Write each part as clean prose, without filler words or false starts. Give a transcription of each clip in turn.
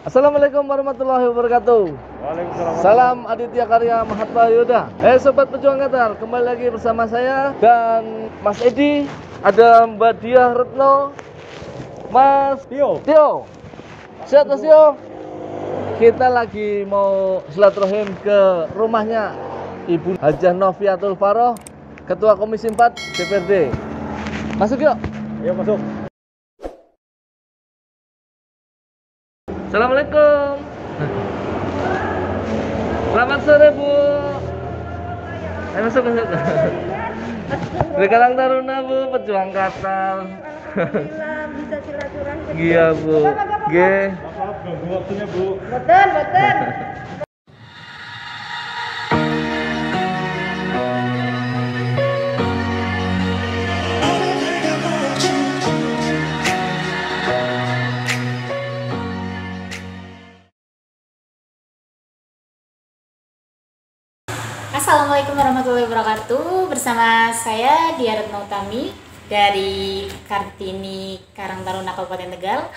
Assalamualaikum warahmatullahi wabarakatuh. Waalaikumsalam. Salam Aditya Karya Mahatma Yuda. Sobat pejuang Qatar, kembali lagi bersama saya dan Mas Edi. Ada Mbak Diah Retno, Mas Tio. Sehat Mas Tio? Kita lagi mau silaturahim ke rumahnya Ibu Hajah Noviatul Faroh, Ketua Komisi 4 DPRD. Masuk yuk. Ayo masuk. Assalamualaikum. Selamat sore Bu. Ayo masuk. Dari Karang Taruna Bu, pejuang Qatar. Alhamdulillah bisa silaturahmi. Iya Bu. Nggih. Maaf ganggu waktunya Bu. Betul. Assalamualaikum warahmatullahi wabarakatuh. Bersama saya Diah Retno Utami dari Kartini Karang Taruna Kabupaten Tegal.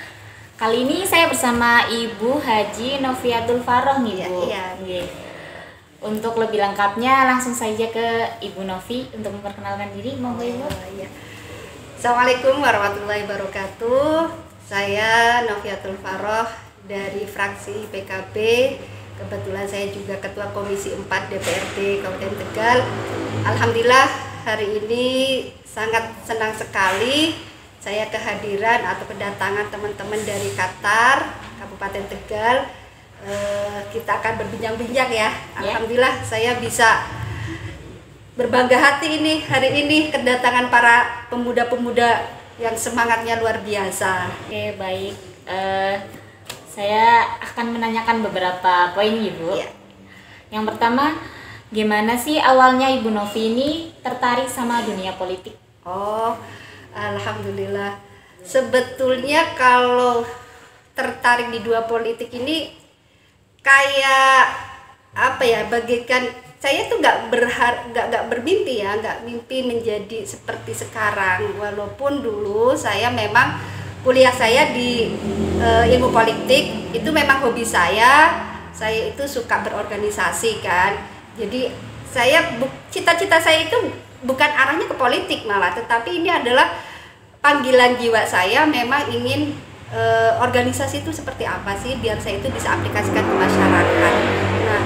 Kali ini saya bersama Ibu Haji Noviatul Faroh nih Bu. Iya. Untuk lebih lengkapnya langsung saja ke Ibu Novi untuk memperkenalkan diri. Monggo Ibu. Iya. Assalamualaikum warahmatullahi wabarakatuh. Saya Noviatul Faroh dari fraksi PKB. Kebetulan saya juga Ketua Komisi 4 DPRD Kabupaten Tegal. Alhamdulillah hari ini sangat senang sekali saya kehadiran atau kedatangan teman-teman dari Qatar, Kabupaten Tegal. Kita akan berbincang-bincang ya. Alhamdulillah saya bisa berbangga hati ini hari ini kedatangan para pemuda-pemuda yang semangatnya luar biasa. Oke, baik. Saya akan menanyakan beberapa poin Ibu. Iya. Yang pertama, gimana sih awalnya Ibu Novi ini tertarik sama dunia politik? Oh, alhamdulillah. Sebetulnya kalau tertarik di dua politik ini kayak apa ya? Bagaikan saya tuh nggak bermimpi ya, nggak mimpi menjadi seperti sekarang. Walaupun dulu saya memang kuliah saya di ilmu politik, itu memang hobi saya. Saya itu suka berorganisasi kan. Jadi cita-cita saya itu bukan arahnya ke politik malah, tetapi ini adalah panggilan jiwa saya, memang ingin organisasi itu seperti apa sih biar saya itu bisa aplikasikan ke masyarakat. Nah,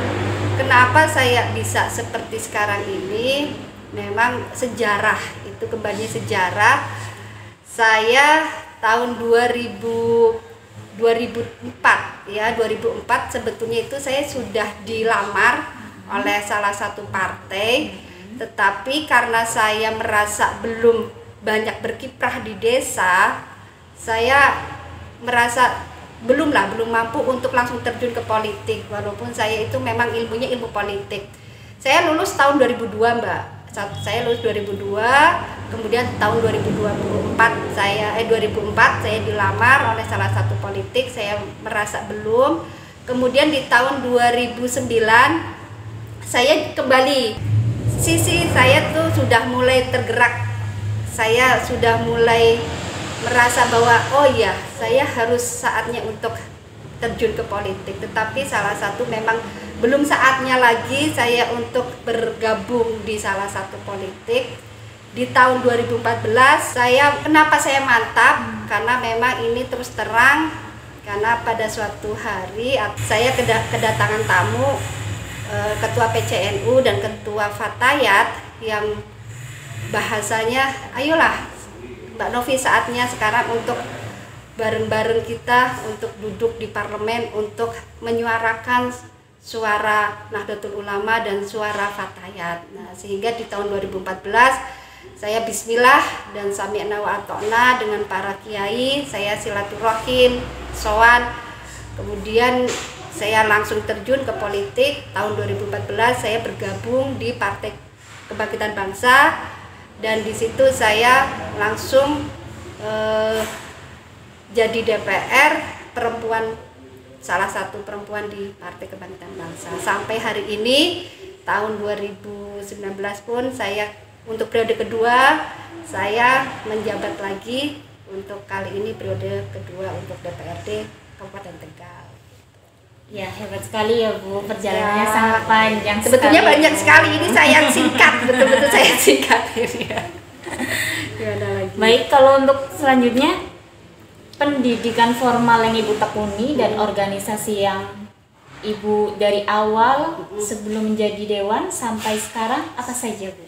kenapa saya bisa seperti sekarang ini? Memang sejarah itu, kembali sejarah. Saya tahun 2004 sebetulnya itu saya sudah dilamar oleh salah satu partai, tetapi karena saya merasa belum banyak berkiprah di desa, saya merasa belum mampu untuk langsung terjun ke politik, walaupun saya itu memang ilmunya ilmu politik. Saya lulus tahun 2002 Mbak. Saya lulus 2002, kemudian tahun 2004 saya dilamar oleh salah satu politik, saya merasa belum. Kemudian di tahun 2009 saya kembali, sisi saya tuh sudah mulai tergerak, saya sudah mulai merasa bahwa oh iya, saya harus saatnya untuk terjun ke politik, tetapi salah satu memang belum saatnya lagi saya untuk bergabung di salah satu politik. Di tahun 2014 kenapa saya mantap? Karena memang ini terus terang, karena pada suatu hari saya kedatangan tamu Ketua PCNU dan Ketua Fatayat yang bahasanya, ayolah Mbak Novi, saatnya sekarang untuk bareng-bareng kita untuk duduk di parlemen untuk menyuarakan suara Nahdlatul Ulama dan suara Fatayat. Nah, sehingga di tahun 2014 saya bismillah dan sami'na wa ata'na dengan para kiai, saya silaturahim, sowan. Kemudian saya langsung terjun ke politik. Tahun 2014 saya bergabung di Partai Kebangkitan Bangsa, dan di situ saya langsung jadi DPR perempuan, salah satu perempuan di Partai Kebangkitan Bangsa. Sampai hari ini tahun 2019 pun saya untuk periode kedua saya menjabat lagi untuk kali ini periode kedua untuk DPRD Kabupaten Tegal. Ya, hebat sekali ya Bu, perjalanannya Ya. sangat panjang Sebetulnya sekali. banyak sekali, ini saya singkat, betul-betul saya singkat ini ya. Gimana lagi? Baik, kalau untuk selanjutnya, pendidikan formal yang Ibu tekuni dan organisasi yang Ibu dari awal sebelum menjadi dewan sampai sekarang apa saja Bu?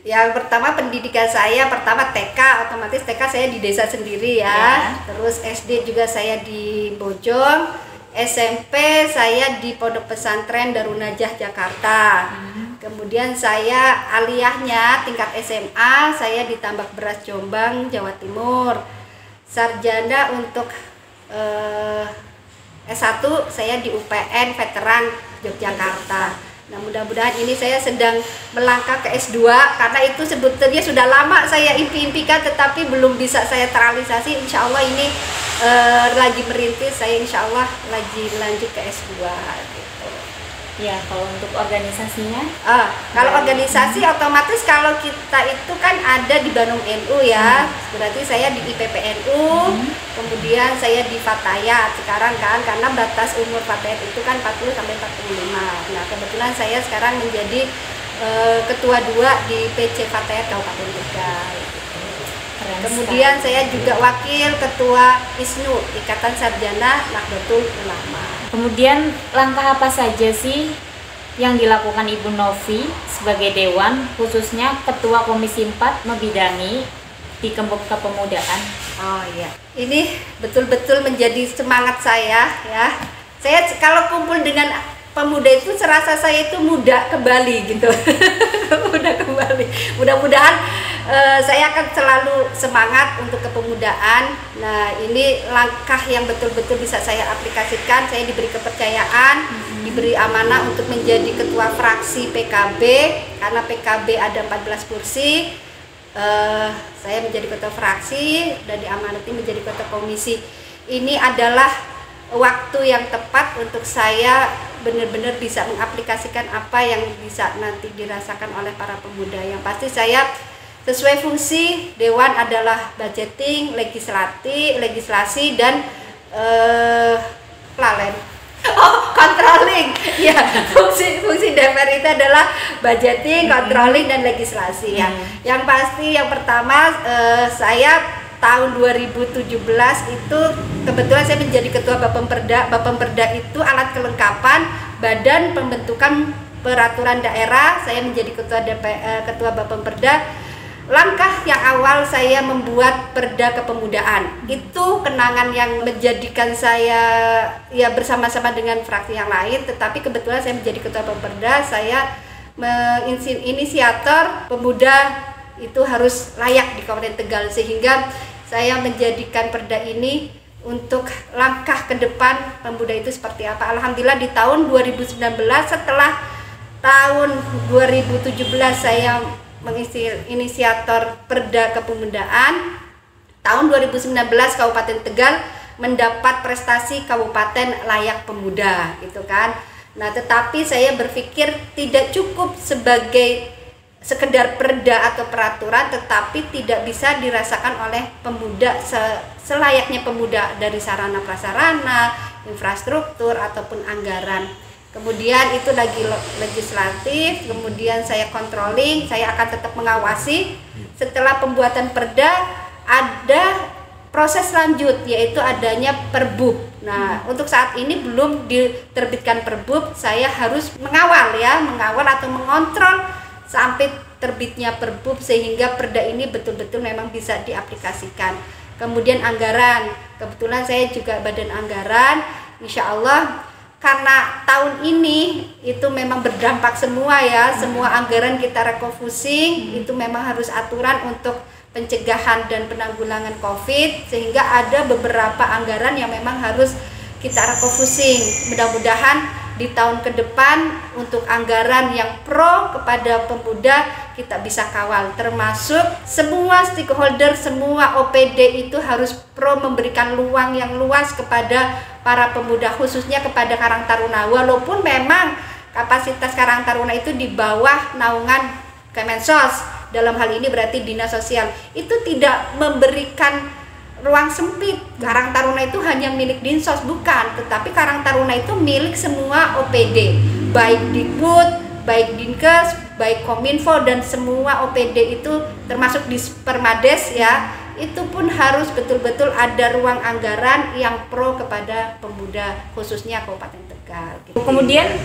Yang pertama pendidikan saya, pertama TK, otomatis TK saya di desa sendiri ya. Ya. Terus SD juga saya di Bojong, SMP saya di Pondok Pesantren Darun Najah Jakarta. Kemudian saya aliyahnya tingkat SMA saya di Tambak Beras Jombang, Jawa Timur. Sarjana untuk S1 saya di UPN Veteran Yogyakarta. Nah, mudah-mudahan ini saya sedang melangkah ke S2 karena itu sebetulnya sudah lama saya impi-impikan tetapi belum bisa saya terrealisasi. Insya Allah ini lagi merintis, saya insya Allah lagi lanjut ke S2 gitu. Ya, kalau untuk organisasinya? Kalau organisasi otomatis kalau kita itu kan ada di Bandung NU ya, berarti saya di IPPNU, kemudian saya di Fatayat sekarang kan, karena batas umur Fatayat itu kan 40 sampai 45. Nah, kebetulan saya sekarang menjadi ketua 2 di PC Fatayat Kabupaten Tegal. Keren Kemudian sekali. saya juga wakil ketua ISNU, Ikatan Sarjana Nahdlatul Ulama. Kemudian langkah apa saja sih yang dilakukan Ibu Novi sebagai dewan, khususnya Ketua Komisi 4 membidangi di kepemudaan? Oh iya, ini betul-betul menjadi semangat saya ya. Saya kalau kumpul dengan pemuda itu serasa saya itu muda kembali gitu. Muda kembali. Mudah-mudahan saya akan selalu semangat untuk kepemudaan. Nah, ini langkah yang betul-betul bisa saya aplikasikan. Saya diberi kepercayaan, diberi amanah untuk menjadi ketua fraksi PKB karena PKB ada 14 kursi. Saya menjadi ketua fraksi dan diamanati menjadi ketua komisi. Ini adalah waktu yang tepat untuk saya benar-benar bisa mengaplikasikan apa yang bisa nanti dirasakan oleh para pemuda. Yang pasti saya sesuai fungsi dewan adalah budgeting, legislasi dan lalen. Oh, controlling. Ya, fungsi DPR itu adalah budgeting, controlling dan legislasi ya. Yang pasti yang pertama saya tahun 2017 itu kebetulan saya menjadi ketua Bapemperda. Bapemperda itu alat kelengkapan badan pembentukan peraturan daerah. Saya menjadi ketua Bapemperda. Langkah yang awal saya membuat perda kepemudaan. Itu kenangan yang menjadikan saya ya bersama-sama dengan fraksi yang lain, tetapi kebetulan saya menjadi ketua Bapemperda, saya inisiator pemuda itu harus layak di Kabupaten Tegal, sehingga saya menjadikan perda ini untuk langkah ke depan pemuda itu seperti apa. Alhamdulillah di tahun 2019 setelah tahun 2017 saya menginisiator perda kepemudaan, tahun 2019 Kabupaten Tegal mendapat prestasi Kabupaten Layak Pemuda gitu kan. Nah, tetapi saya berpikir tidak cukup sebagai sekedar perda atau peraturan, tetapi tidak bisa dirasakan oleh pemuda selayaknya pemuda dari sarana prasarana, infrastruktur ataupun anggaran. Kemudian itu lagi legislatif, kemudian saya controlling, saya akan tetap mengawasi. Setelah pembuatan perda ada proses lanjut yaitu adanya perbub. Nah, untuk saat ini belum diterbitkan perbub, saya harus mengawal atau mengontrol sampai terbitnya perbub sehingga perda ini betul-betul memang bisa diaplikasikan. Kemudian anggaran, kebetulan saya juga badan anggaran, insya Allah karena tahun ini itu memang berdampak semua ya, semua anggaran kita refocusing, itu memang harus aturan untuk pencegahan dan penanggulangan COVID, sehingga ada beberapa anggaran yang memang harus kita refocusing. Mudah-mudahan di tahun ke depan untuk anggaran yang pro kepada pemuda kita bisa kawal, termasuk semua stakeholder, semua OPD itu harus pro memberikan ruang yang luas kepada para pemuda, khususnya kepada Karang Taruna. Walaupun memang kapasitas Karang Taruna itu di bawah naungan Kemensos, dalam hal ini berarti Dinas Sosial, itu tidak memberikan ruang sempit. Karang Taruna itu hanya milik Dinsos, bukan, tetapi Karang Taruna itu milik semua OPD, baik Dikbud, baik Dinkes, baik Kominfo, dan semua OPD itu termasuk di Permades ya. Itu pun harus betul-betul ada ruang anggaran yang pro kepada pemuda, khususnya Kabupaten Tegal. Gitu. Kemudian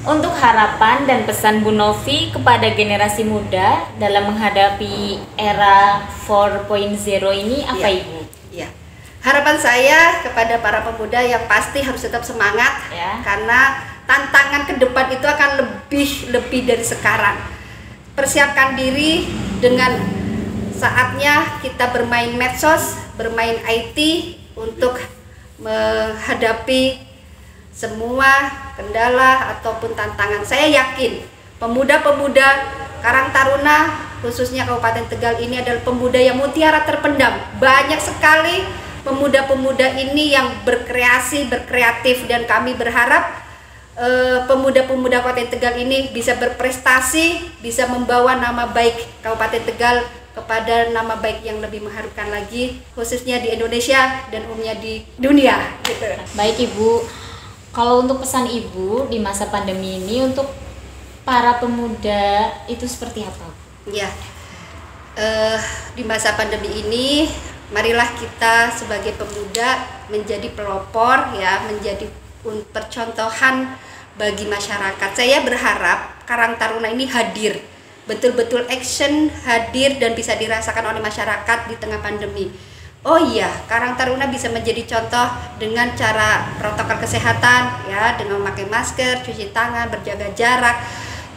untuk harapan dan pesan Bu Novi kepada generasi muda dalam menghadapi era 4.0 ini apa Ya. Ibu? Ya. Harapan saya kepada para pemuda yang pasti harus tetap semangat Ya. karena tantangan ke depan itu akan lebih dari sekarang. Persiapkan diri dengan saatnya kita bermain medsos, bermain IT untuk menghadapi semua kendala ataupun tantangan. Saya yakin pemuda-pemuda Karang Taruna khususnya Kabupaten Tegal ini adalah pemuda yang mutiara terpendam. Banyak sekali pemuda-pemuda ini yang berkreasi, berkreatif, dan kami berharap pemuda-pemuda Kabupaten Tegal ini bisa berprestasi, bisa membawa nama baik Kabupaten Tegal kepada nama baik yang lebih mengharukan lagi, khususnya di Indonesia dan umumnya di dunia. Gitu. Baik Ibu, kalau untuk pesan Ibu di masa pandemi ini untuk para pemuda itu seperti apa? Ya, di masa pandemi ini, marilah kita sebagai pemuda menjadi pelopor, ya, menjadi percontohan bagi masyarakat. Saya berharap Karang Taruna ini hadir, betul-betul action, hadir dan bisa dirasakan oleh masyarakat di tengah pandemi. Oh iya, Karang Taruna bisa menjadi contoh dengan cara protokol kesehatan, ya, dengan memakai masker, cuci tangan, berjaga jarak.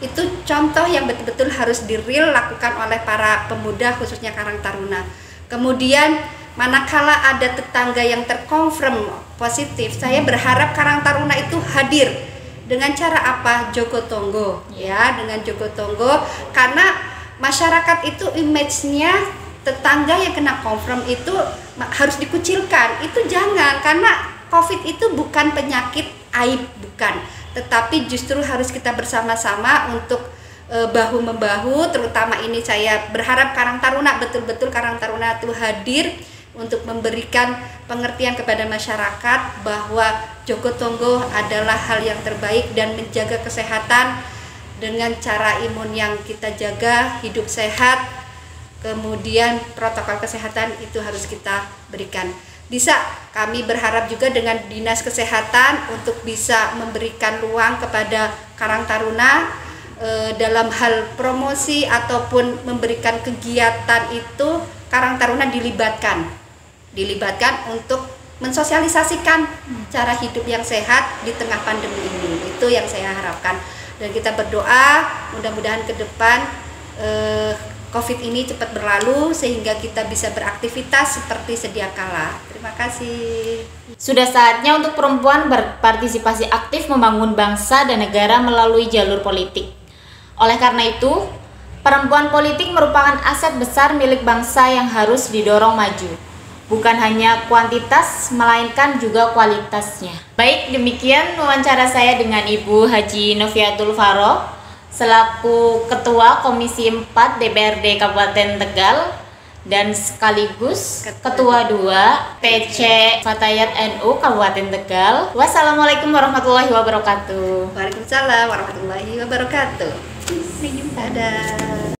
Itu contoh yang betul-betul harus di-real lakukan oleh para pemuda khususnya Karang Taruna. Kemudian manakala ada tetangga yang terkonfirm positif, saya berharap Karang Taruna itu hadir dengan cara apa? Jogotongo, ya, dengan jogotongo, karena masyarakat itu image-nya tetangga yang kena confirm itu harus dikucilkan. Itu jangan, karena COVID itu bukan penyakit aib, bukan, tetapi justru harus kita bersama-sama untuk bahu-membahu. Terutama ini saya berharap Karang Taruna, betul-betul Karang Taruna itu hadir untuk memberikan pengertian kepada masyarakat bahwa jogotongo adalah hal yang terbaik dan menjaga kesehatan dengan cara imun yang kita jaga, hidup sehat, kemudian protokol kesehatan itu harus kita berikan. Bisa kami berharap juga dengan Dinas Kesehatan untuk bisa memberikan ruang kepada Karang Taruna dalam hal promosi ataupun memberikan kegiatan itu. Karang Taruna dilibatkan untuk mensosialisasikan cara hidup yang sehat di tengah pandemi ini. Itu yang saya harapkan, dan kita berdoa mudah-mudahan ke depan COVID ini cepat berlalu sehingga kita bisa beraktivitas seperti sedia kala. Terima kasih. Sudah saatnya untuk perempuan berpartisipasi aktif membangun bangsa dan negara melalui jalur politik. Oleh karena itu, perempuan politik merupakan aset besar milik bangsa yang harus didorong maju. Bukan hanya kuantitas, melainkan juga kualitasnya. Baik, demikian wawancara saya dengan Ibu Haji Noviatul Faroh selaku Ketua Komisi 4 DPRD Kabupaten Tegal dan sekaligus Ketua 2 TC Fatayat NU Kabupaten Tegal. Wassalamualaikum warahmatullahi wabarakatuh. Waalaikumsalam warahmatullahi wabarakatuh. Dadah.